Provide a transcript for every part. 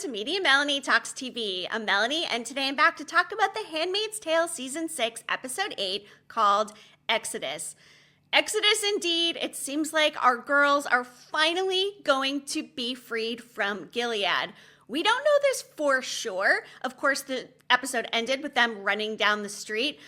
to Media Melanie Talks TV. I'm Melanie, and today I'm back to talk about The Handmaid's Tale Season 6, Episode 8, called Exodus. Exodus indeed. It seems like our girls are finally going to be freed from Gilead. We don't know this for sure. Of course, the episode ended with them running down the street.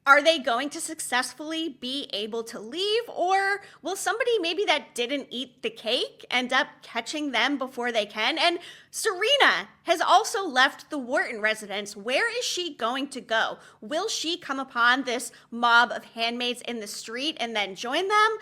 Are they going to successfully be able to leave, or will somebody maybe that didn't eat the cake end up catching them before they can? And Serena has also left the Wharton residence. Where is she going to go? Will she come upon this mob of handmaids in the street and then join them?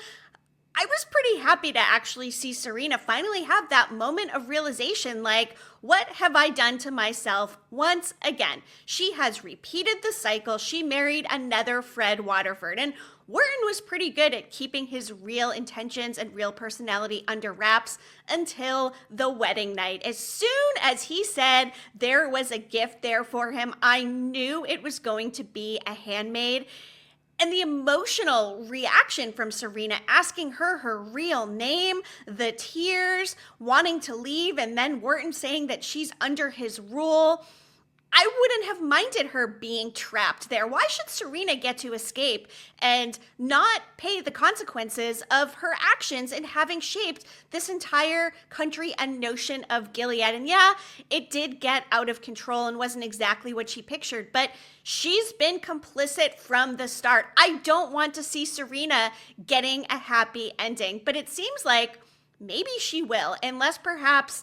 I was pretty happy to actually see Serena finally have that moment of realization, like, what have I done to myself once again? She has repeated the cycle. She married another Fred Waterford, and Wharton was pretty good at keeping his real intentions and real personality under wraps until the wedding night. As soon as he said there was a gift there for him, I knew it was going to be a handmaid. And the emotional reaction from Serena, asking her real name, the tears, wanting to leave, and then Wharton saying that she's under his rule. I wouldn't have minded her being trapped there. Why should Serena get to escape and not pay the consequences of her actions in having shaped this entire country and notion of Gilead? And yeah, it did get out of control and wasn't exactly what she pictured, but she's been complicit from the start. I don't want to see Serena getting a happy ending, but it seems like maybe she will, unless perhaps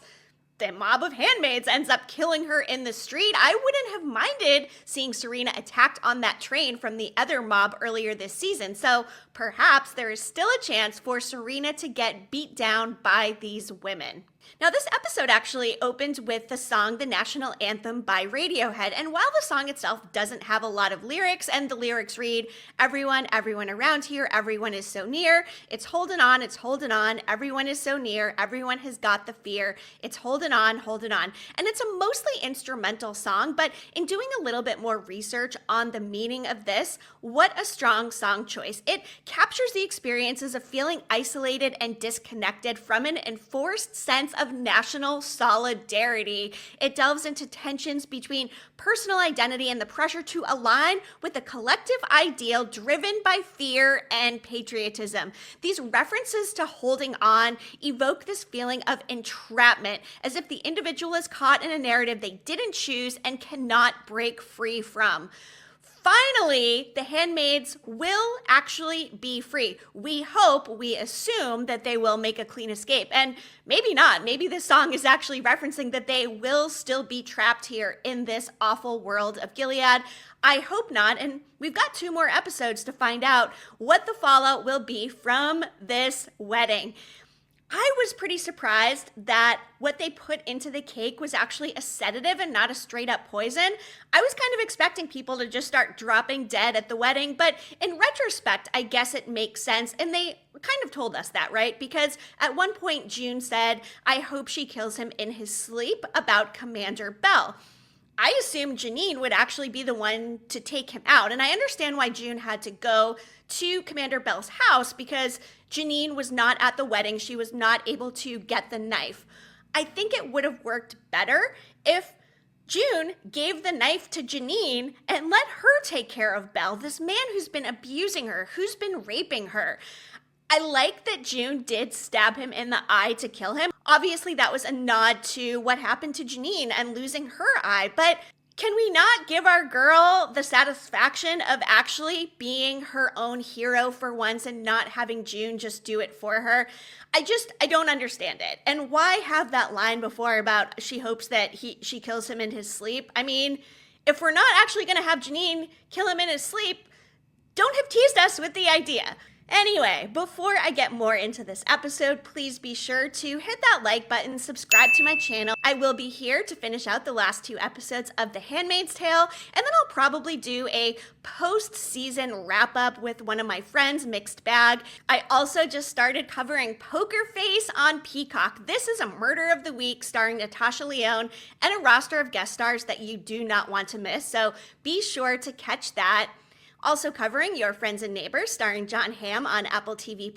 the mob of handmaids ends up killing her in the street. I wouldn't have minded seeing Serena attacked on that train from the other mob earlier this season. So perhaps there is still a chance for Serena to get beat down by these women. Now, this episode actually opened with the song The National Anthem by Radiohead, and while the song itself doesn't have a lot of lyrics, and the lyrics read, everyone around here, everyone is so near, it's holding on, everyone is so near, everyone has got the fear, it's holding on, and it's a mostly instrumental song, but in doing a little bit more research on the meaning of this, what a strong song choice. It captures the experiences of feeling isolated and disconnected from an enforced sense of national solidarity. It delves into tensions between personal identity and the pressure to align with the collective ideal driven by fear and patriotism. These references to holding on evoke this feeling of entrapment, as if the individual is caught in a narrative they didn't choose and cannot break free from. Finally, the handmaids will actually be free. We hope, we assume that they will make a clean escape. And maybe not. Maybe this song is actually referencing that they will still be trapped here in this awful world of Gilead. I hope not. And we've got 2 more episodes to find out what the fallout will be from this wedding. I was pretty surprised that what they put into the cake was actually a sedative and not a straight up poison. I was kind of expecting people to just start dropping dead at the wedding, but in retrospect, I guess it makes sense. And they kind of told us that, right? Because at one point, June said, I hope she kills him in his sleep, about Commander Bell. I assumed Janine would actually be the one to take him out. And I understand why June had to go to Commander Bell's house, because Janine was not at the wedding. She was not able to get the knife. I think it would have worked better if June gave the knife to Janine and let her take care of Bell, this man who's been abusing her, who's been raping her. I like that June did stab him in the eye to kill him. Obviously, that was a nod to what happened to Janine and losing her eye, but can we not give our girl the satisfaction of actually being her own hero for once and not having June just do it for her? I don't understand it. And why have that line before about she hopes that she kills him in his sleep? I mean, if we're not actually going to have Janine kill him in his sleep, don't have teased us with the idea. Anyway, before I get more into this episode, please be sure to hit that like button, subscribe to my channel. I will be here to finish out the last 2 episodes of The Handmaid's Tale, and then I'll probably do a post-season wrap-up with one of my friends, Mixed Bag. I also just started covering Poker Face on Peacock. This is a murder of the week starring Natasha Lyonne and a roster of guest stars that you do not want to miss, so be sure to catch that. Also covering Your Friends and Neighbors, starring John Hamm on Apple TV+.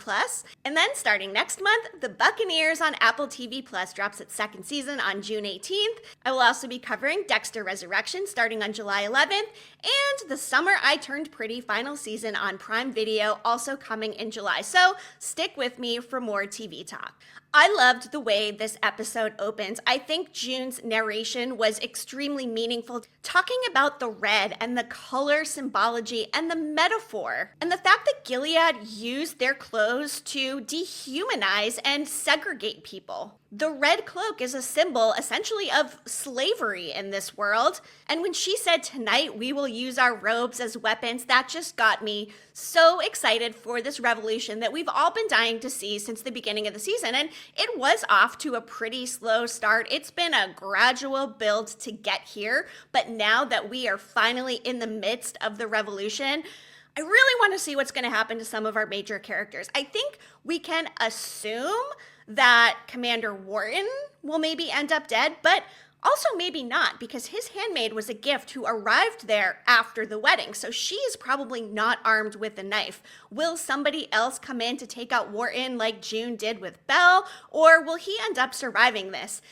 And then starting next month, The Buccaneers on Apple TV+, drops its second season on June 18th. I will also be covering Dexter Resurrection, starting on July 11th, and The Summer I Turned Pretty final season on Prime Video, also coming in July. So stick with me for more TV talk. I loved the way this episode opens. I think June's narration was extremely meaningful, talking about the red and the color symbology and the metaphor, and the fact that Gilead used their clothes to dehumanize and segregate people. The red cloak is a symbol, essentially, of slavery in this world. And when she said, "Tonight we will use our robes as weapons," that just got me so excited for this revolution that we've all been dying to see since the beginning of the season. And it was off to a pretty slow start. It's been a gradual build to get here. But now that we are finally in the midst of the revolution, I really want to see what's going to happen to some of our major characters. I think we can assume that Commander Wharton will maybe end up dead, but also maybe not, because his handmaid was a gift who arrived there after the wedding, so she is probably not armed with a knife. Will somebody else come in to take out Wharton like June did with Belle, or will he end up surviving this?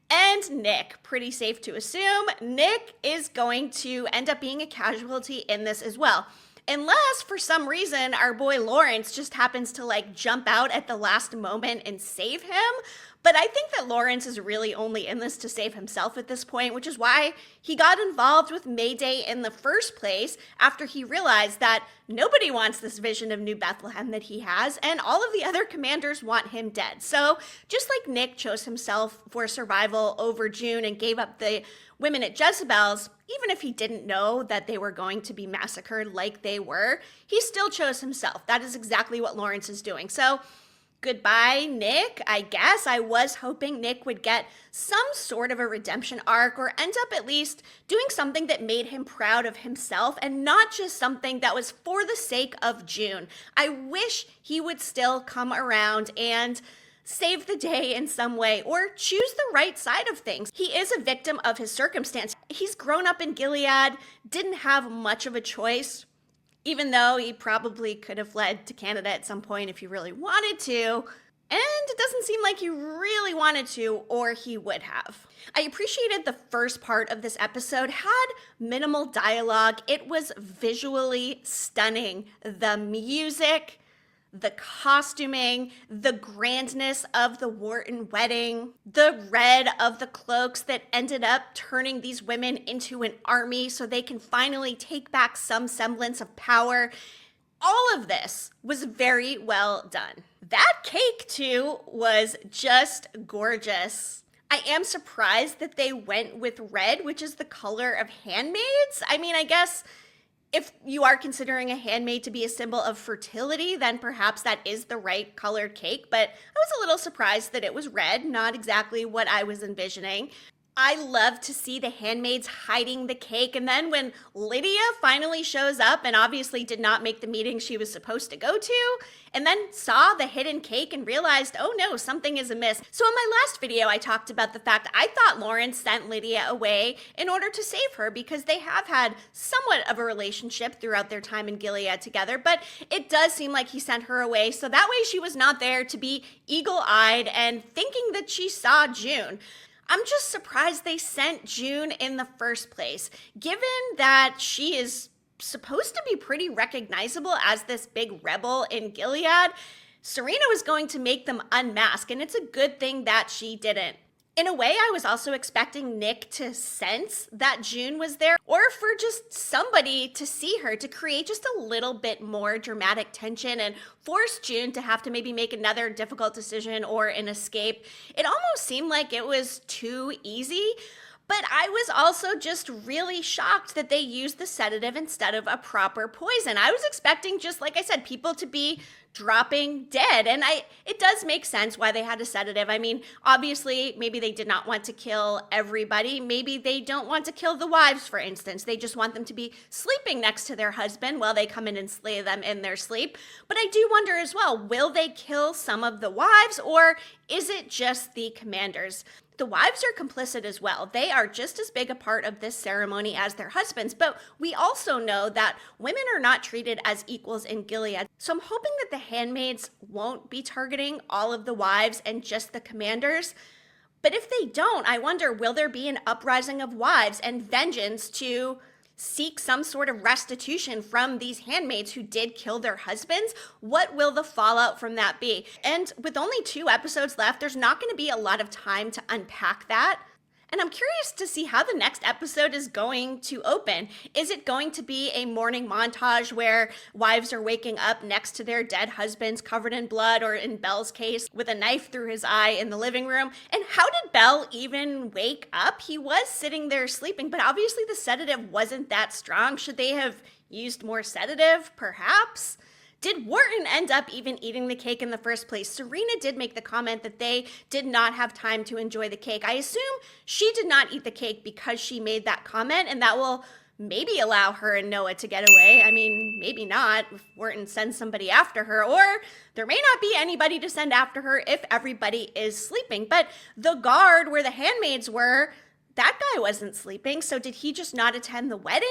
And Nick, pretty safe to assume, Nick is going to end up being a casualty in this as well. Unless, for some reason, our boy Lawrence just happens to jump out at the last moment and save him. But I think that Lawrence is really only in this to save himself at this point, which is why he got involved with Mayday in the first place, after he realized that nobody wants this vision of New Bethlehem that he has, and all of the other commanders want him dead. So just like Nick chose himself for survival over June and gave up the women at Jezebel's, even if he didn't know that they were going to be massacred like they were, he still chose himself. That is exactly what Lawrence is doing. So goodbye, Nick, I guess. I was hoping Nick would get some sort of a redemption arc, or end up at least doing something that made him proud of himself and not just something that was for the sake of June. I wish he would still come around and save the day in some way, or choose the right side of things. He is a victim of his circumstance. He's grown up in Gilead, didn't have much of a choice, even though he probably could have fled to Canada at some point if he really wanted to. And it doesn't seem like he really wanted to, or he would have. I appreciated the first part of this episode had minimal dialogue. It was visually stunning. The music, the costuming, the grandness of the Wharton wedding, the red of the cloaks that ended up turning these women into an army so they can finally take back some semblance of power. All of this was very well done. That cake, too, was just gorgeous. I am surprised that they went with red, which is the color of Handmaids. I mean, I guess if you are considering a handmaid to be a symbol of fertility, then perhaps that is the right colored cake. But I was a little surprised that it was red, not exactly what I was envisioning. I love to see the handmaids hiding the cake. And then when Lidia finally shows up and obviously did not make the meeting she was supposed to go to, and then saw the hidden cake and realized, oh no, something is amiss. So in my last video, I talked about the fact I thought Lawrence sent Lidia away in order to save her because they have had somewhat of a relationship throughout their time in Gilead together, but it does seem like he sent her away so that way she was not there to be eagle-eyed and thinking that she saw June. I'm just surprised they sent June in the first place, given that she is supposed to be pretty recognizable as this big rebel in Gilead. Serena was going to make them unmask, and it's a good thing that she didn't. In a way, I was also expecting Nick to sense that June was there, or for just somebody to see her to create just a little bit more dramatic tension and force June to have to maybe make another difficult decision or an escape. It almost seemed like it was too easy. But I was also just really shocked that they used the sedative instead of a proper poison. I was expecting, just like I said, people to be dropping dead. And it does make sense why they had a sedative. I mean, obviously, maybe they did not want to kill everybody. Maybe they don't want to kill the wives, for instance. They just want them to be sleeping next to their husband while they come in and slay them in their sleep. But I do wonder as well, will they kill some of the wives, or is it just the commanders? The wives are complicit as well. They are just as big a part of this ceremony as their husbands, but we also know that women are not treated as equals in Gilead. So I'm hoping that the handmaids won't be targeting all of the wives and just the commanders. But if they don't, I wonder, will there be an uprising of wives and vengeance to seek some sort of restitution from these handmaids who did kill their husbands? What will the fallout from that be? And with only 2 episodes left, there's not going to be a lot of time to unpack that. And I'm curious to see how the next episode is going to open. Is it going to be a morning montage where wives are waking up next to their dead husbands covered in blood, or in Belle's case, with a knife through his eye in the living room? And how did Belle even wake up? He was sitting there sleeping, but obviously the sedative wasn't that strong. Should they have used more sedative, perhaps? Did Wharton end up even eating the cake in the first place? Serena did make the comment that they did not have time to enjoy the cake. I assume she did not eat the cake because she made that comment, and that will maybe allow her and Noah to get away. I mean, maybe not if Wharton sends somebody after her, or there may not be anybody to send after her if everybody is sleeping. But the guard where the handmaids were, that guy wasn't sleeping, so did he just not attend the wedding?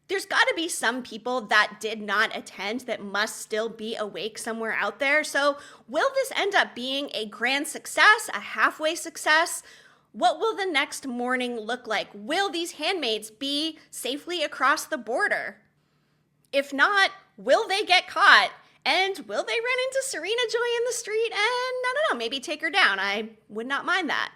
There's got to be some people that did not attend that must still be awake somewhere out there. So will this end up being a grand success, a halfway success? What will the next morning look like? Will these handmaids be safely across the border? If not, will they get caught? And will they run into Serena Joy in the street and, I don't know, maybe take her down? I would not mind that.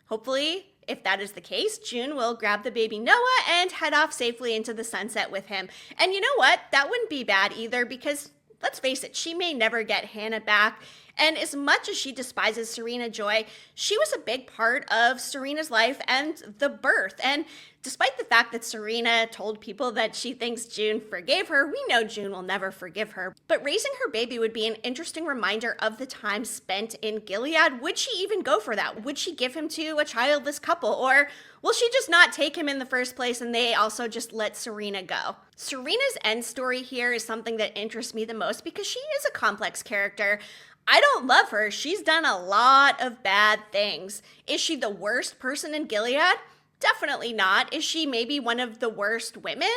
Hopefully, if that is the case, June will grab the baby Noah and head off safely into the sunset with him. And you know what? That wouldn't be bad either, because let's face it, she may never get Hannah back. And as much as she despises Serena Joy, she was a big part of Serena's life and the birth. And despite the fact that Serena told people that she thinks June forgave her, we know June will never forgive her. But raising her baby would be an interesting reminder of the time spent in Gilead. Would she even go for that? Would she give him to a childless couple? Or will she just not take him in the first place and they also just let Serena go? Serena's end story here is something that interests me the most because she is a complex character. I don't love her. She's done a lot of bad things. Is she the worst person in Gilead? Definitely not. Is she maybe one of the worst women?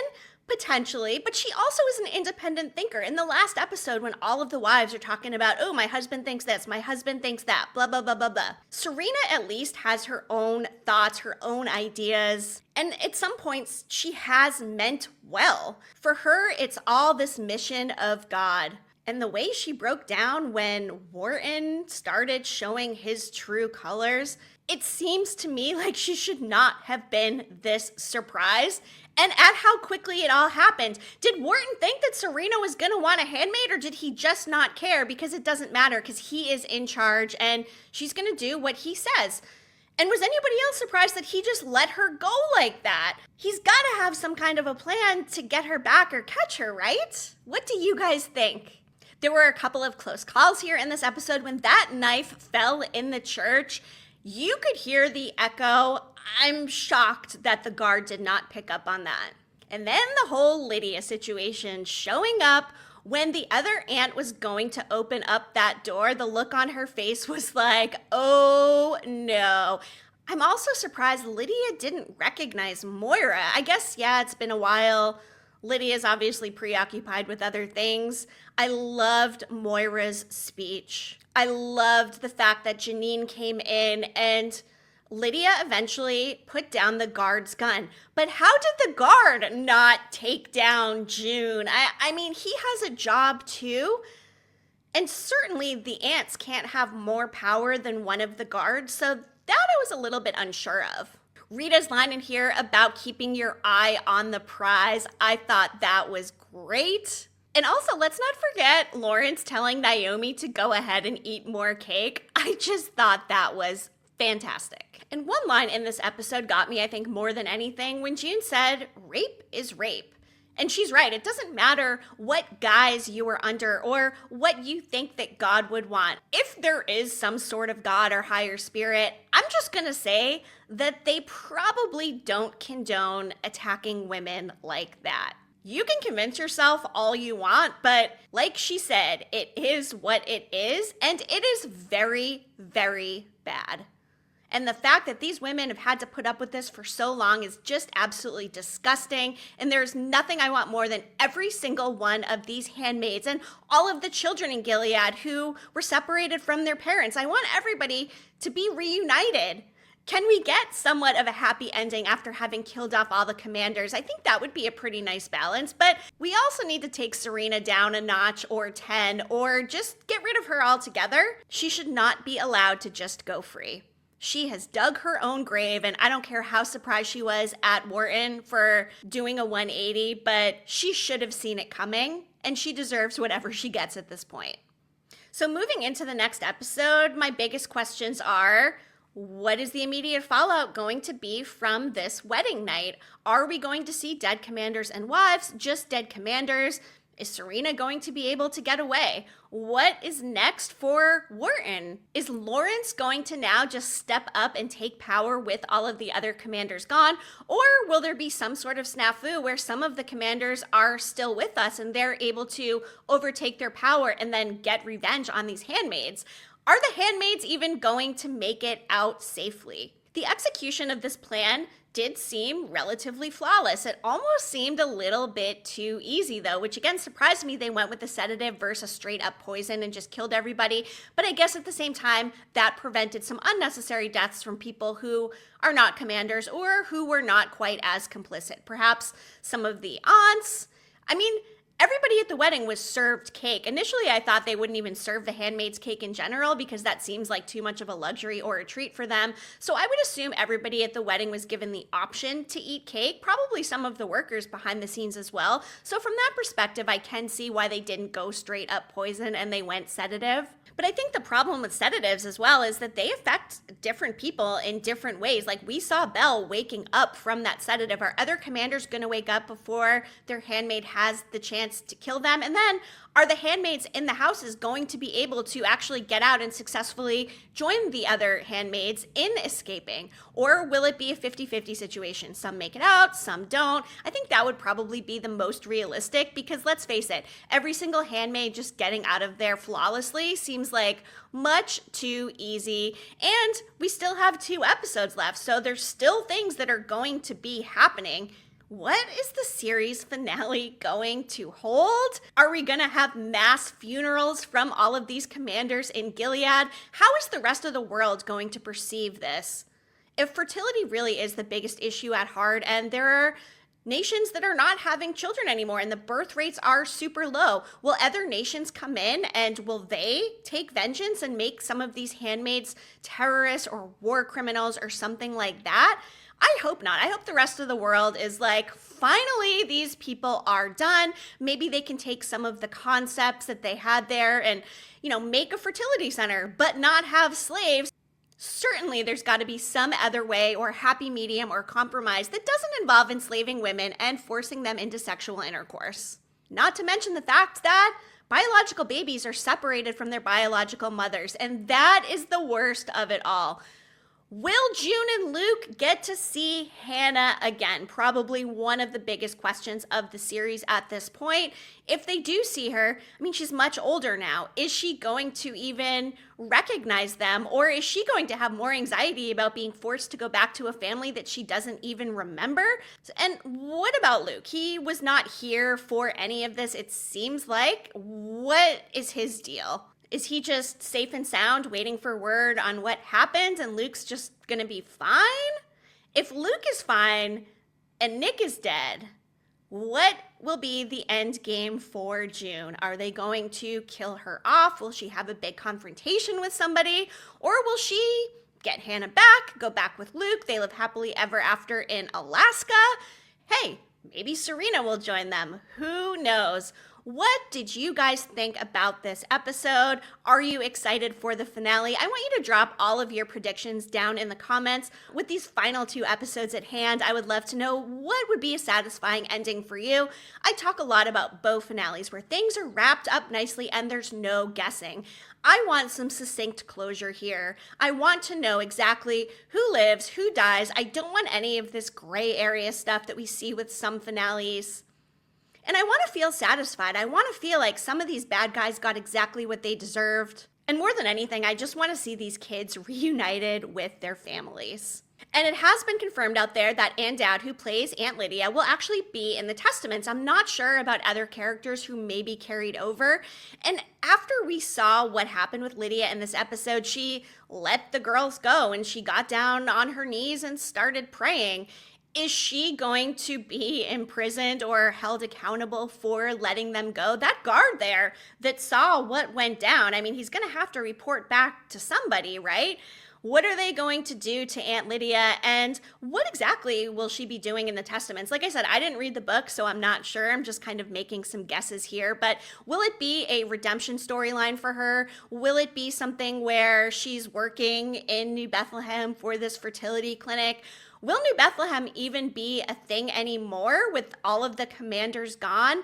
Potentially, but she also is an independent thinker. In the last episode, when all of the wives are talking about, oh, my husband thinks this, my husband thinks that, blah, blah, blah, blah, blah. Serena at least has her own thoughts, her own ideas, and at some points, she has meant well. For her, it's all this mission of God. And the way she broke down when Wharton started showing his true colors, it seems to me like she should not have been this surprised. And at how quickly it all happened. Did Wharton think that Serena was going to want a handmaid, or did he just not care because it doesn't matter because he is in charge and she's going to do what he says? And was anybody else surprised that he just let her go like that? He's got to have some kind of a plan to get her back or catch her, right? What do you guys think? There were a couple of close calls here in this episode. When that knife fell in the church, you could hear the echo. I'm shocked that the guard did not pick up on that. And then the whole Lidia situation showing up when the other aunt was going to open up that door, the look on her face was like, oh no. I'm also surprised Lidia didn't recognize Moira. I guess, yeah, it's been a while. Lydia's obviously preoccupied with other things. I loved Moira's speech. I loved the fact that Janine came in and Lidia eventually put down the guard's gun. But how did the guard not take down June? I mean, he has a job too. And certainly the aunts can't have more power than one of the guards. So that I was a little bit unsure of. Rita's line in here about keeping your eye on the prize, I thought that was great. And also, let's not forget Lawrence telling Naomi to go ahead and eat more cake. I just thought that was fantastic. And one line in this episode got me, I think, more than anything, when June said, rape is rape. And she's right. It doesn't matter what guise you are under or what you think that God would want. If there is some sort of God or higher spirit, I'm just going to say that they probably don't condone attacking women like that. You can convince yourself all you want, but like she said, it is what it is, and it is very, very bad. And the fact that these women have had to put up with this for so long is just absolutely disgusting. And there's nothing I want more than every single one of these handmaids and all of the children in Gilead who were separated from their parents. I want everybody to be reunited. Can we get somewhat of a happy ending after having killed off all the commanders? I think that would be a pretty nice balance, but we also need to take Serena down a notch or 10 or just get rid of her altogether. She should not be allowed to just go free. She has dug her own grave, and I don't care how surprised she was at Wharton for doing a 180, but she should have seen it coming, and she deserves whatever she gets at this point. So moving into the next episode, my biggest questions are, what is the immediate fallout going to be from this wedding night? Are we going to see dead commanders and wives, just dead commanders? Is Serena going to be able to get away? What is next for Wharton? Is Lawrence going to now just step up and take power with all of the other commanders gone? Or will there be some sort of snafu where some of the commanders are still with us and they're able to overtake their power and then get revenge on these handmaids? Are the handmaids even going to make it out safely? The execution of this plan did seem relatively flawless. It almost seemed a little bit too easy though, which again surprised me. They went with the sedative versus straight up poison and just killed everybody. But I guess at the same time, that prevented some unnecessary deaths from people who are not commanders or who were not quite as complicit. Perhaps some of the aunts. Everybody at the wedding was served cake. Initially, I thought they wouldn't even serve the handmaid's cake in general because that seems like too much of a luxury or a treat for them. So I would assume everybody at the wedding was given the option to eat cake, probably some of the workers behind the scenes as well. So from that perspective, I can see why they didn't go straight up poison and they went sedative. But I think the problem with sedatives as well is that they affect different people in different ways. Like we saw Belle waking up from that sedative. Are other commanders going to wake up before their handmaid has the chance to kill them? And then are the handmaids in the houses going to be able to actually get out and successfully join the other handmaids in escaping? Or will it be a 50-50 situation? Some make it out, some don't. I think that would probably be the most realistic because let's face it, every single handmaid just getting out of there flawlessly seems like much too easy. And we still have 2 episodes left, so there's still things that are going to be happening. What is the series finale going to hold? Are we going to have mass funerals from all of these commanders in Gilead? How is the rest of the world going to perceive this? If fertility really is the biggest issue at heart and there are nations that are not having children anymore and the birth rates are super low, will other nations come in and will they take vengeance and make some of these handmaids terrorists or war criminals or something like that? I hope not. I hope the rest of the world is like, finally, these people are done. Maybe they can take some of the concepts that they had there and, make a fertility center, but not have slaves. Certainly, there's got to be some other way or happy medium or compromise that doesn't involve enslaving women and forcing them into sexual intercourse. Not to mention the fact that biological babies are separated from their biological mothers, and that is the worst of it all. Will June and Luke get to see Hannah again? Probably one of the biggest questions of the series at this point. If they do see her, she's much older now. Is she going to even recognize them? Or is she going to have more anxiety about being forced to go back to a family that she doesn't even remember? And what about Luke? He was not here for any of this, it seems like. What is his deal? Is he just safe and sound, waiting for word on what happened, and Luke's just gonna be fine? If Luke is fine and Nick is dead, what will be the end game for June? Are they going to kill her off? Will she have a big confrontation with somebody? Or will she get Hannah back, go back with Luke, they live happily ever after in Alaska? Hey, maybe Serena will join them. Who knows? What did you guys think about this episode? Are you excited for the finale? I want you to drop all of your predictions down in the comments. With these final 2 episodes at hand, I would love to know what would be a satisfying ending for you. I talk a lot about bow finales where things are wrapped up nicely and there's no guessing. I want some succinct closure here. I want to know exactly who lives, who dies. I don't want any of this gray area stuff that we see with some finales. And I want to feel satisfied. I want to feel like some of these bad guys got exactly what they deserved. And more than anything, I just want to see these kids reunited with their families. And it has been confirmed out there that Ann Dowd, who plays Aunt Lidia, will actually be in the Testaments. I'm not sure about other characters who may be carried over. And after we saw what happened with Lidia in this episode, she let the girls go and she got down on her knees and started praying. Is she going to be imprisoned or held accountable for letting them go? That guard there that saw what went down, I mean, he's going to have to report back to somebody, right? What are they going to do to Aunt Lidia, and what exactly will she be doing in the Testaments? Like I said, I didn't read the book, so I'm not sure. I'm just kind of making some guesses here, but will it be a redemption storyline for her? Will it be something where she's working in New Bethlehem for this fertility clinic? Will New Bethlehem even be a thing anymore with all of the commanders gone?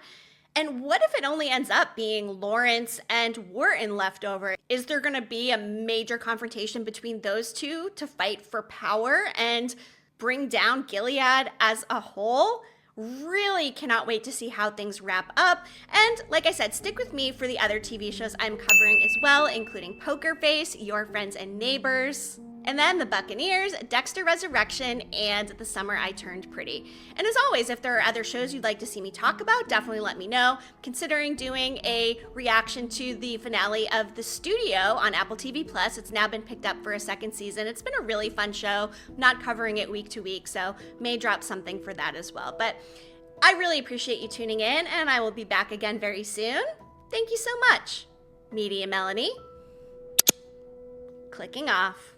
And what if it only ends up being Lawrence and Wharton left over? Is there going to be a major confrontation between those two to fight for power and bring down Gilead as a whole? Really cannot wait to see how things wrap up. And like I said, stick with me for the other TV shows I'm covering as well, including Poker Face, Your Friends and Neighbors, and then The Buccaneers, Dexter Resurrection, and The Summer I Turned Pretty. And as always, if there are other shows you'd like to see me talk about, definitely let me know. Considering doing a reaction to the finale of The Studio on Apple TV+. It's now been picked up for a second season. It's been a really fun show. I'm not covering it week to week, so may drop something for that as well. But I really appreciate you tuning in, and I will be back again very soon. Thank you so much. Media Melanie. Clicking off.